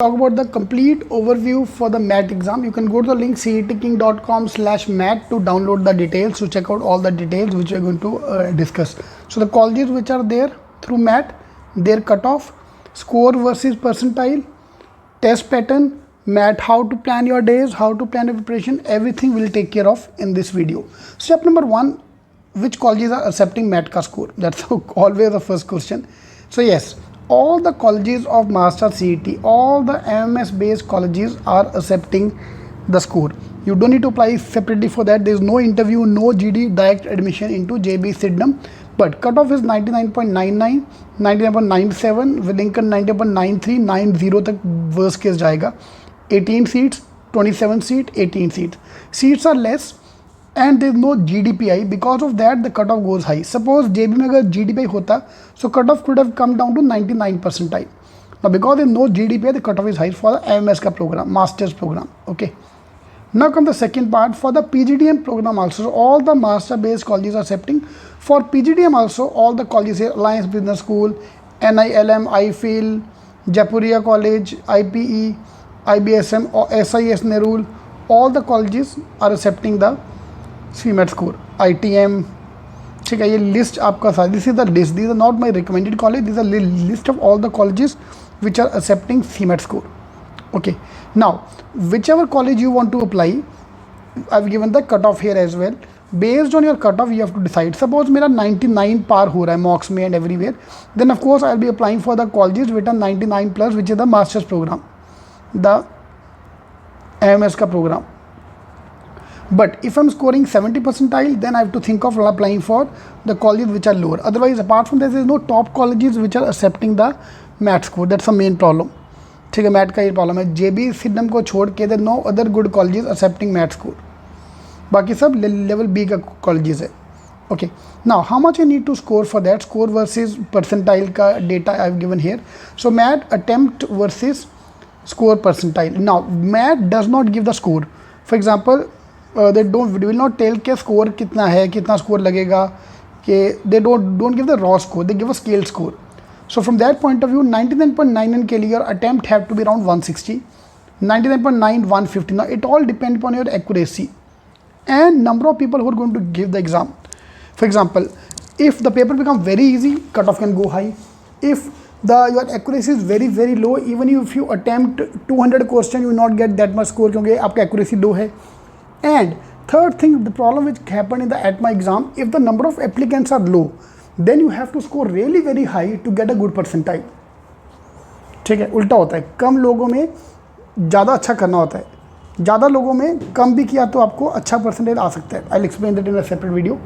Talk about the complete overview for the MAT exam. You can go to the link cetking.com/mat to download the details, to check out all the details which we are going to discuss. So the colleges which are there through MAT, their cutoff, score versus percentile, test pattern, MAT, how to plan your days, how to plan your preparation, everything we'll take care of in this video. Step number 1, which colleges are accepting MAT ka score? That's always the first question. So yes, all the colleges of Master CET, all the MMS based colleges are accepting the score. You don't need to apply separately for that. There is no interview, no GD, direct admission into JB Sydenham. But cutoff is 99.99, 99.97, with Lincoln 90.93, 90 तक worst case जाएगा. 18 seats, 27 seat, 18 seats. Seats are less and there is no GDPI. Because of that, the cutoff goes high. Suppose JB में अगर GDPI होता, so cutoff could have come down to 99 percentile. Now because there is no GDPI, the cutoff is high for the MMS का program, master's program. Okay. Now come the second part, for the PGDM program also. So all the master based colleges are accepting. For PGDM also, all the colleges here, Alliance Business School, NILM, IFIL, Jaipuriya College, IPE, IBSM, or SIS Nerul, all the colleges are accepting the CMAT score. ITM, ठीक है, ये list आपका सारा, this is the list, these are not my recommended college, these are list of all the colleges which are accepting CMAT score. Okay, now whichever college you want to apply, I've given the cutoff here as well. Based on your cutoff, you have to decide. Suppose मेरा 99 par हो रहा है mocks में and everywhere, then of course I'll be applying for the colleges with a 99 plus, which is the master's program, the MMS का program. But if I'm scoring 70 percentile, then I have to think of applying for the colleges which are lower. Otherwise, apart from this, there is no top colleges which are accepting the MAT score. That's the main problem. ठीक है, mat का ये problem है. JB सिडनम को छोड़ के there no other good colleges accepting MAT score. बाकी सब लेवल बी का कॉलेजेस है. Okay, now how much you need to score for that? Score versus percentile का data I have given here. So MAT attempt versus score percentile. Now MAT does not give the score. For example they will not tell के score कितना है, कितना score लगेगा, कि they don't give the raw score, they give a scale score. So from that point of view, 99.99 के लिए your attempt have to be around 160, 99.9, 150. Now it all depends upon your accuracy and number of people who are going to give the exam. For example, if the paper become very easy, cutoff can go high. If your accuracy is very very low, even if you attempt 200 question, you will not get that much score क्योंकि आपका accuracy low है. And third thing, the problem which happened in the ATMA exam, if the number of applicants are low, then you have to score really very high to get a good percentile. ठीक है, उल्टा होता है, कम लोगों में ज़्यादा अच्छा करना होता है, ज़्यादा लोगों में कम भी किया तो आपको अच्छा परसेंटेज आ सकता है. I will explain that in a separate video.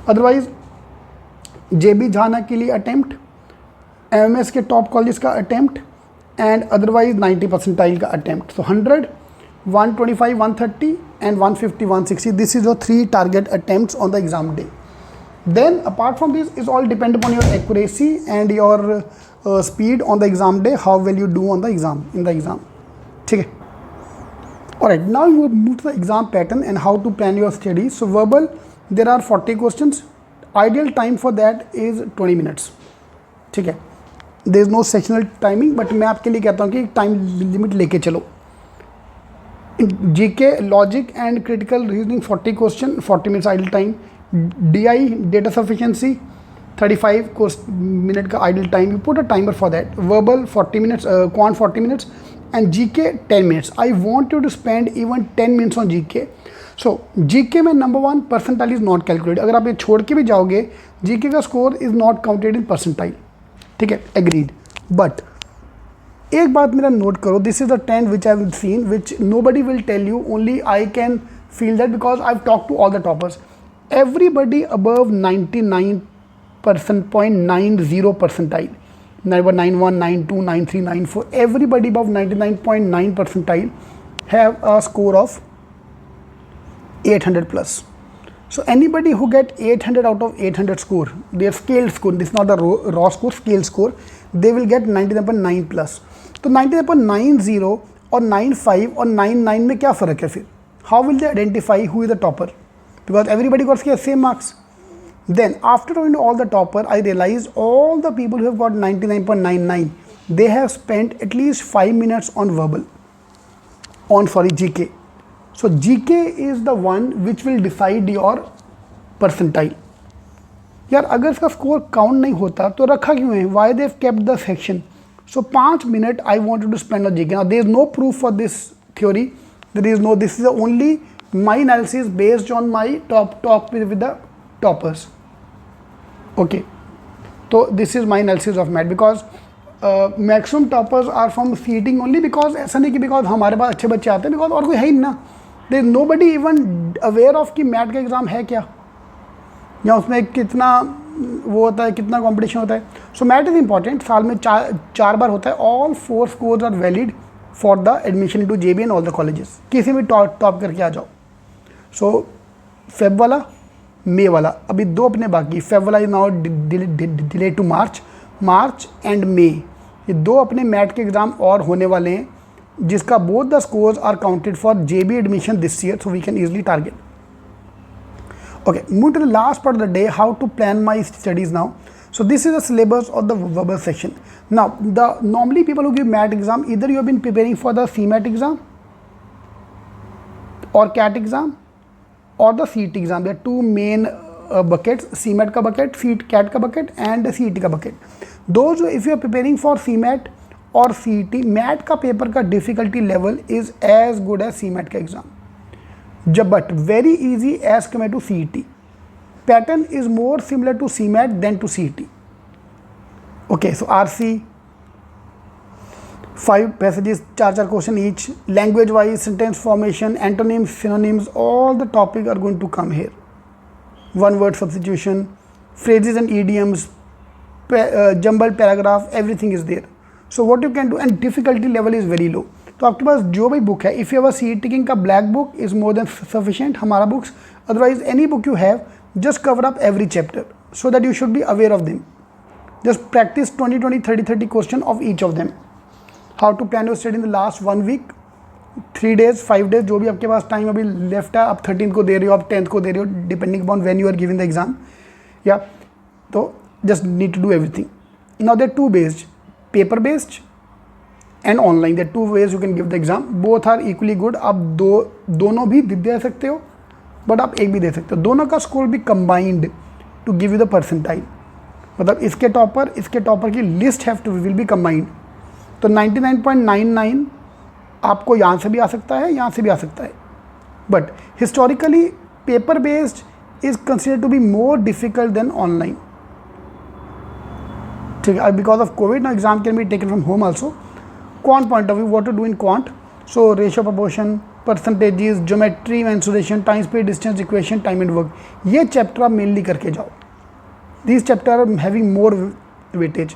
Otherwise JB जाना के लिए अटेम्प्ट, MMS के टॉप कॉलेज का अटेम्प्ट, एंड अदरवाइज 90 परसेंटाइल का attempt. So 100, 125, 130 and 150, 160. This is your 3 target attempts on the exam day. Then apart from this, is all depend upon your accuracy and your speed on the exam day, how well you do on the exam, in the exam. ठीक है. Alright, now you move to the exam pattern and how to plan your studies. So verbal, there are 40 questions. Ideal time for that is 20 minutes. ठीक है. There is no sectional timing, but मैं आपके लिए कहता हूँ कि time limit लेके चलो. GK, logic and critical reasoning 40 question, 40 minutes idle time. DI, data sufficiency, 35 minute का idle time. You put a timer for that. Verbal 40 minutes, quant 40 minutes, and GK 10 minutes. I want you to spend even 10 minutes on GK. So GK में number 1, percentile is not calculated. अगर आप ये छोड़ के भी जाओगे, GK का score is not counted in percentile. ठीक है, agreed. But एक बात मेरा नोट करो, this is the trend which I have seen, which nobody will tell you, only I can feel that because I've talked to all the toppers. Everybody above 99.90 percentile, 91, 92, 93, 94, everybody above 99.9 percentile have a score of 800 plus. So anybody who get 800 out of 800 score, their scale score, this is not the raw score, scale score, they will get 99.9 plus. तो 99.90 और 95 और 99 में क्या फ़र्क है फिर? How will they identify who is the topper? Because everybody got same marks. Then after talking to all the topper, I realized all the people who have got 99.99, they have spent at least 5 minutes on verbal, GK. So GK is the one which will decide your percentile. यार अगर इसका score count नहीं होता तो रखा क्यों है? Why they have kept the section? So 5 minutes I wanted to spend on GK. Now there is no proof for this theory. This is only my analysis based on my talk with the toppers. Okay. So this is my analysis of math because maximum toppers are from seating only because ऐसा नहीं कि because हमारे पास अच्छे बच्चे आते हैं, because और कोई है ही ना. There is nobody even aware of कि मैथ का एग्ज़ाम है क्या या उसमें कितना वो होता है, कितना कंपटीशन होता है. So math is important. साल में चार बार होता है. All 4 scores are valid for the admission to JB and all the colleges. किसी भी टॉप करके आ जाओ. सो फेब वाला, मे वाला, अभी 2 अपने बाकी. फेब वाला is now delay to March and May. ये 2 अपने मैथ के एग्ज़ाम और होने वाले हैं जिसका both the scores are counted for JB admission this year, so we can easily target. Okay, move to the last part of the day, how to plan my studies now. So this is the syllabus of the verbal section. Now, normally people who give math exam, either you have been preparing for the CMAT exam or CAT exam or the CET exam. There are 2 main buckets, CMAT ka bucket, CAT ka bucket and the CET ka bucket. Those if you are preparing for CMAT or CET, math ka paper ka difficulty level is as good as CMAT ka exam. But very easy as compared to CET. Pattern is more similar to CMAT than to CET. Okay, so RC, 5 passages, 4 question each. Language wise, sentence formation, antonyms, synonyms, all the topics are going to come here. One word substitution, phrases and idioms, jumbled paragraph, everything is there. So what you can do, and difficulty level is very low. तो आपके पास जो भी book है, if you have a CET king का black book is more than sufficient, हमारा books. Otherwise any book you have, just cover up every chapter so that you should be aware of them. Just practice 20 30 question of each of them. How to plan your study in the last 1 week, 3 days 5 days, जो भी आपके पास time अभी left है. आप 13th को दे रहे हो, आप 10th को दे रहे हो, depending upon when you are giving the exam. या तो just need to do everything. Now there 2 based, paper based and online. There 2 ways you can give the exam. Both are equally good. आप दोनों भी दे सकते हो, but आप एक भी दे सकते हो. दोनों का स्कोर भी combined to give you the percentile. मतलब इसके टॉपर की list have to will be combined. तो 99.99 आपको यहाँ से भी आ सकता है, यहाँ से भी आ सकता है. But historically paper based is considered to be more difficult than online. ठीक है, because of Covid now exam can be taken from home also. Quant point of view, what to do in quant? So ratio, proportion, percentages, geometry, mensuration, time, speed, distance, equation, time and work. ये chapter आप mainly करके जाओ. These chapter are having more weightage.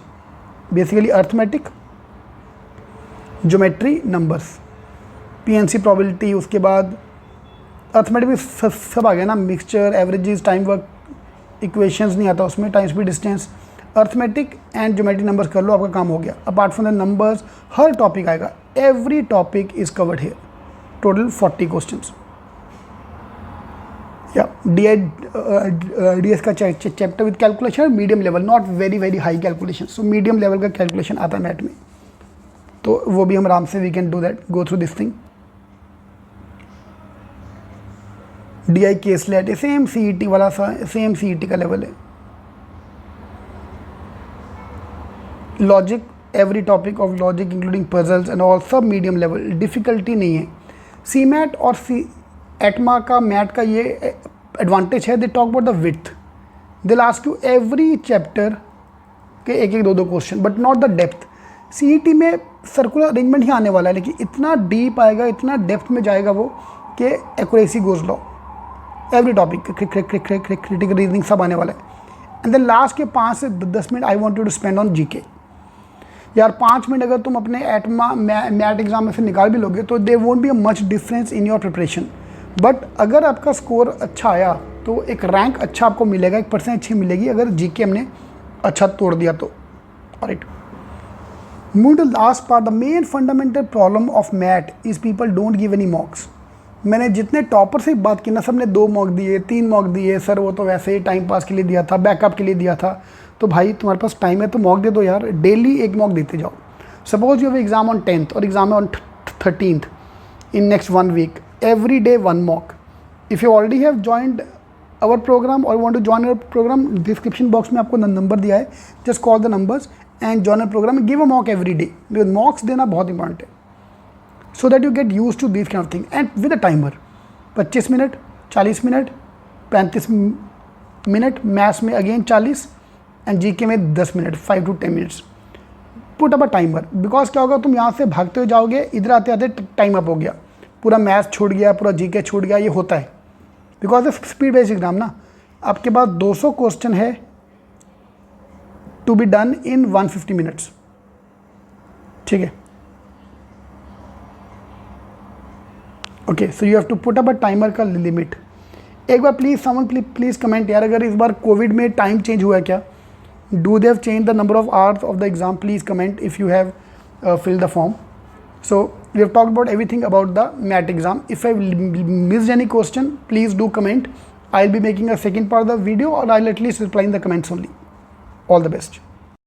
Basically arithmetic, geometry, numbers, PNC, probability. उसके बाद arithmetic में सब आ गया ना, mixture, averages, time work, equations नहीं आता उसमें, time, speed, distance. Arithmetic and geometry numbers कर लो, आपका काम हो गया. अपार्ट फ्रॉम द नंबर्स हर टॉपिक आएगा. Every topic is covered here. Total 40 questions. या DS का chapter with calculation, medium level, not very high calculation. So medium level का कैलकुलेशन आता है मैथ में, तो वो भी हम आराम से we can do that, go through this thing. DI caselet same CET वाला, सेम CET का लेवल है. Logic, every topic of logic including puzzles and all, सब मीडियम लेवल, डिफ़िकल्टी नहीं है. CMAT और एटमा का मैथ का ये एडवांटेज है, they talk about the width. They ask you every chapter के 1-2 question, but not the depth. CET में सर्कुलर अरेंजमेंट ही आने वाला है, लेकिन इतना डीप आएगा, इतना डेप्थ में जाएगा वो कि accuracy goes law. Every topic, critical reasoning सब आने वाला है. एंड देन लास्ट के 5 से 10 minute I want you to spend on GK. यार 5 मिनट अगर तुम अपने एटमा मैथ एग्जाम में से निकाल भी लोगे तो they won't be a much difference in your preparation. But अगर आपका स्कोर अच्छा आया तो एक रैंक अच्छा आपको मिलेगा, 1% अच्छी मिलेगी अगर GK हमने अच्छा तोड़ दिया तो. Right, move to last part. The main fundamental problem of math is people don't give any mocks. मैंने जितने टॉपर से बात की ना, सब ने 2 मॉक दिए, 3 मॉक दिए. सर वो तो वैसे ही टाइम पास के लिए दिया था, बैकअप के लिए दिया था. तो भाई तुम्हारे पास टाइम है तो मॉक दे दो यार, डेली 1 मॉक देते जाओ. Suppose you have exam on 10th or exam on 13th in next 1 week. Every day 1 mock. If you already have joined our program or want to join our program, description box में आपको number दिया है. Just call the numbers and join our program and give a mock every day. Because mocks देना बहुत important है. So that you get used to these kind of things and with a timer. 25 minute, 40 minute, 35 minute, maths में again 40 and GK में 10 minute, 5 to 10 minutes. Put up a timer. Because क्या होगा, तुम यहाँ से भागते हुए जाओगे, इधर आते आते टाइम अप हो गया, पूरा मैथ्स छूट गया, पूरा जीके छूट गया. ये होता है because of speed based exam ना. आपके पास 200 क्वेश्चन है to be done in 150 minutes. ठीक है. Okay, so you have to put up a timer का लिमिट. एक बार प्लीज़ समवन प्लीज़ कमेंट यार, अगर इस बार कोविड में टाइम चेंज हुआ है क्या? Do they have changed the number of hours of the exam? Please comment if you have filled the form. So we have talked about everything about the MAT exam. If I missed any question, please do comment. I'll be making a second part of the video, or I'll at least reply in the comments only. All the best.